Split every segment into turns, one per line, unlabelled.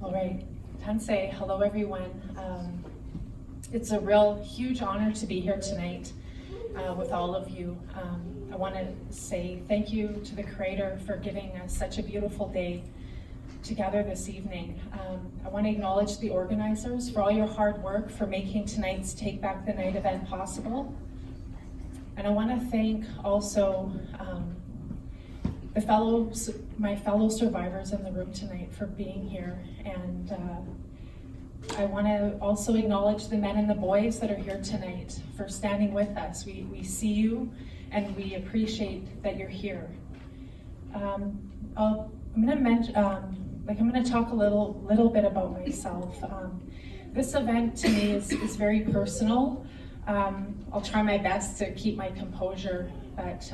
All right, Tansei, hello everyone. It's a real huge honor to be here tonight with all of you. I want to say thank you to the Creator for giving us such a beautiful day together this evening. I want to acknowledge the organizers for all your hard work for making tonight's Take Back the Night event possible. And I want to thank also my fellow survivors in the room tonight for being here. And I want to also acknowledge the men and the boys that are here tonight for standing with us. We see you and we appreciate that you're here. I'm going to talk a little bit about myself. This event to me is very personal. I'll try my best to keep my composure, but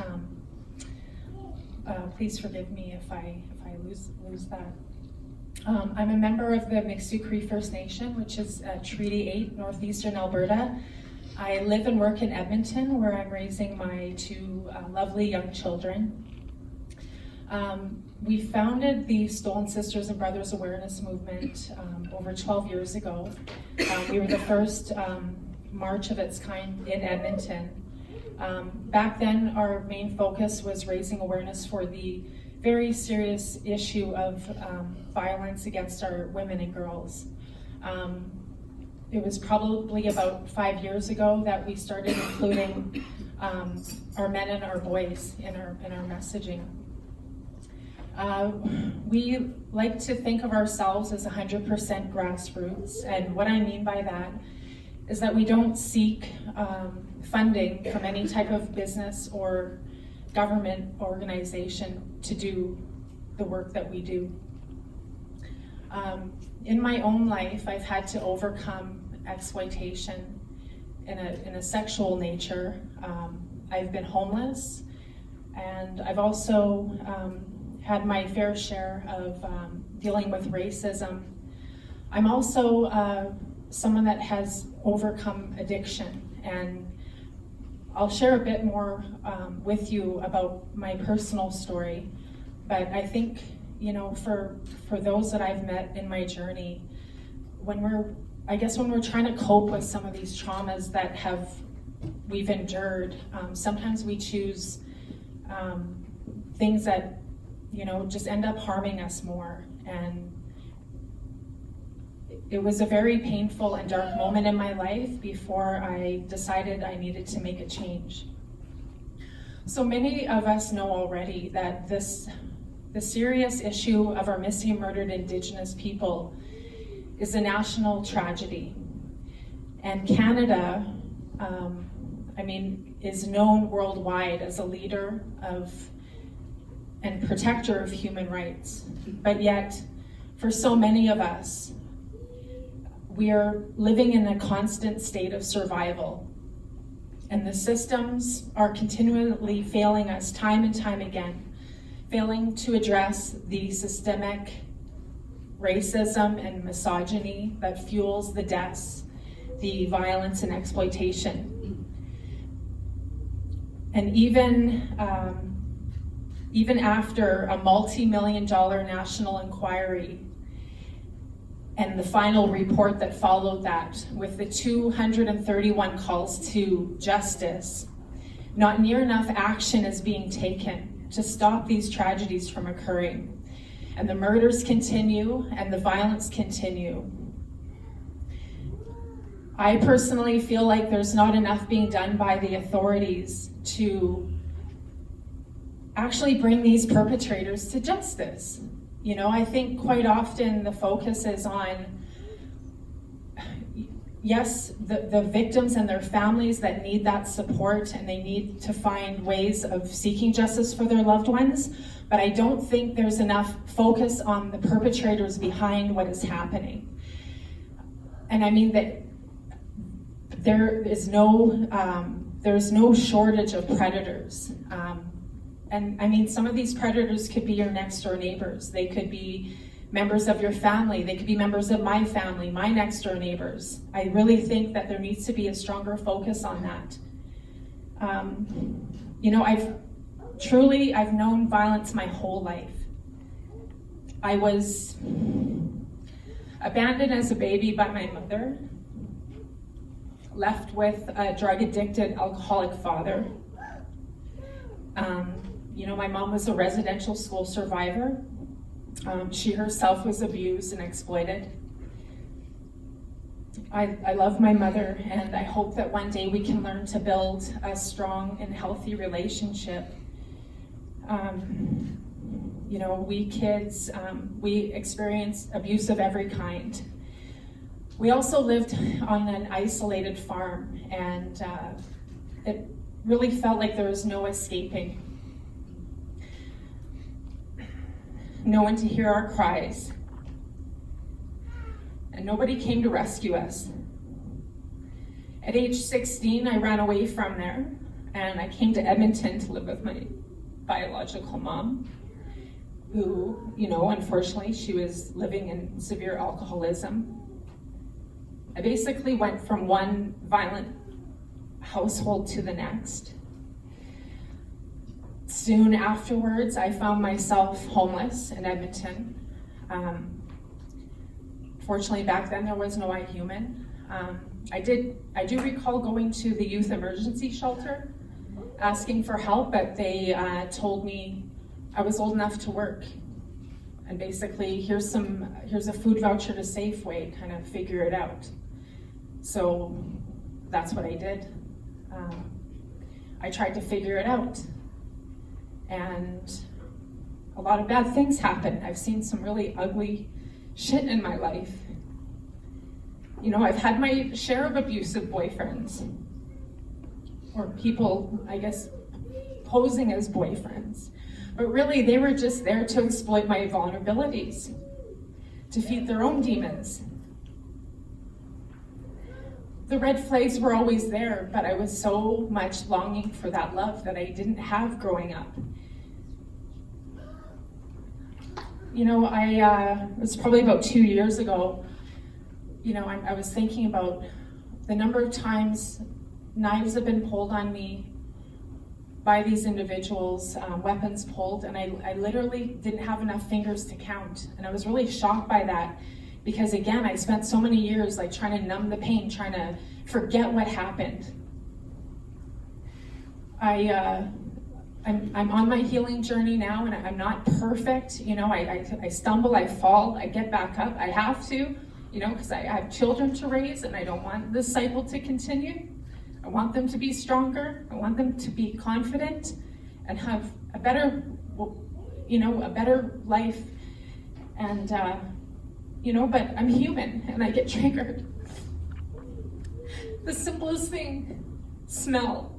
please forgive me if I lose that. I'm a member of the Miksuk Cree First Nation, which is Treaty 8, northeastern Alberta. I live and work in Edmonton, where I'm raising my two lovely young children. We founded the Stolen Sisters and Brothers Awareness Movement over 12 years ago. We were the first march of its kind in Edmonton. Back then, our main focus was raising awareness for the very serious issue of violence against our women and girls. It was probably about 5 years ago that we started including our men and our boys in our messaging. We like to think of ourselves as 100% grassroots, and what I mean by that is that we don't seek funding from any type of business or government organization to do the work that we do. In my own life, I've had to overcome exploitation in a sexual nature. I've been homeless, and I've also had my fair share of dealing with racism. I'm also someone that has overcome addiction, and I'll share a bit more with you about my personal story. But I think, for those that I've met in my journey, when we're trying to cope with some of these traumas that we've endured, sometimes we choose things that just end up harming us more. And it was a very painful and dark moment in my life before I decided I needed to make a change. So many of us know already that the serious issue of our missing and murdered Indigenous people is a national tragedy. And Canada, is known worldwide as a leader of and protector of human rights. But yet, for so many of us, we are living in a constant state of survival. And the systems are continually failing us time and time again, failing to address the systemic racism and misogyny that fuels the deaths, the violence and exploitation. And even after a multi-million-dollar national inquiry and the final report that followed that, with the 231 calls to justice, not near enough action is being taken to stop these tragedies from occurring. And the murders continue and the violence continue. I personally feel like there's not enough being done by the authorities to actually bring these perpetrators to justice. I think quite often the focus is on, yes, the victims and their families that need that support, and they need to find ways of seeking justice for their loved ones, but I don't think there's enough focus on the perpetrators behind what is happening. And I mean that there's no shortage of predators. And some of these predators could be your next door neighbors. They could be members of your family. They could be members of my family, my next door neighbors. I really think that there needs to be a stronger focus on that. I've known violence my whole life. abandoned as a baby by my mother, left with a drug-addicted alcoholic father. My mom was a residential school survivor. She herself was abused and exploited. I love my mother, and I hope that one day we can learn to build a strong and healthy relationship. We kids, we experience abuse of every kind. We also lived on an isolated farm, and it really felt like there was no escaping. No one to hear our cries. And nobody came to rescue us. At age 16, I ran away from there, and I came to Edmonton to live with my biological mom, who, unfortunately, she was living in severe alcoholism. I basically went from one violent household to the next. Soon afterwards, I found myself homeless in Edmonton. Fortunately, back then there was no iHuman. I do recall going to the youth emergency shelter, asking for help, but they told me I was old enough to work. And basically, here's a food voucher to Safeway, kind of figure it out. So that's what I did. I tried to figure it out. And a lot of bad things happen. I've seen some really ugly shit in my life. I've had my share of abusive boyfriends, or people, I guess, posing as boyfriends. But really, they were just there to exploit my vulnerabilities, to feed their own demons. The red flags were always there, but I was so much longing for that love that I didn't have growing up. It was probably about 2 years ago, I was thinking about the number of times knives have been pulled on me by these individuals, weapons pulled, and I literally didn't have enough fingers to count. And I was really shocked by that, because again, I spent so many years trying to numb the pain, trying to forget what happened. I'm on my healing journey now, and I'm not perfect. I stumble, I fall, I get back up. I have to, because I have children to raise, and I don't want this cycle to continue. I want them to be stronger. I want them to be confident and have a better, a better life. And, but I'm human, and I get triggered. The simplest thing: smell,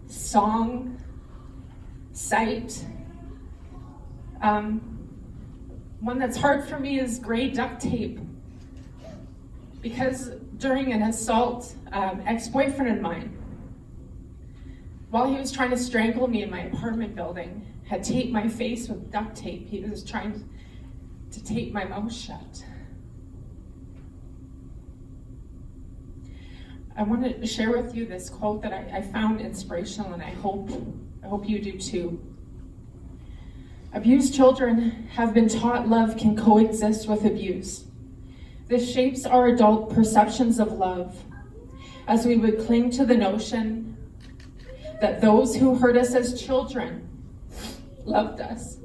song, sight. One that's hard for me is gray duct tape, because during an assault, ex-boyfriend of mine, while he was trying to strangle me in my apartment building, had taped my face with duct tape. He was trying to tape my mouth shut. I wanted to share with you this quote that I found inspirational, and I hope you do too. Abused children have been taught love can coexist with abuse. This shapes our adult perceptions of love, as we would cling to the notion that those who hurt us as children loved us.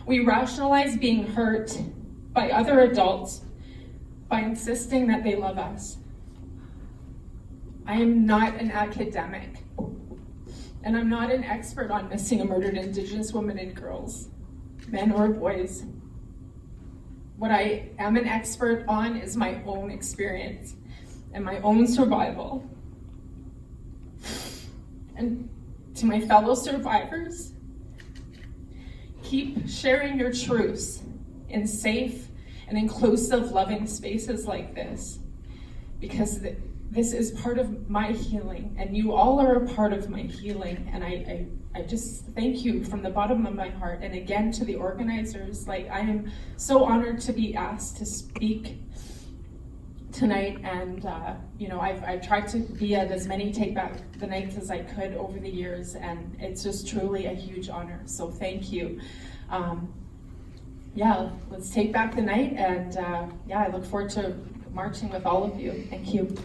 We rationalize being hurt by other adults by insisting that they love us. I am not an academic, and I'm not an expert on missing and murdered Indigenous women and girls, men or boys. What I am an expert on is my own experience and my own survival. And to my fellow survivors, keep sharing your truths in safe and inclusive, loving spaces like this, because this is part of my healing, and you all are a part of my healing. And I just thank you from the bottom of my heart. And again, to the organizers, I am so honored to be asked to speak tonight. And I've tried to be at as many Take Back the Nights as I could over the years, and it's just truly a huge honor. So thank you. yeah, let's take back the night, and yeah, I look forward to marching with all of you. Thank you.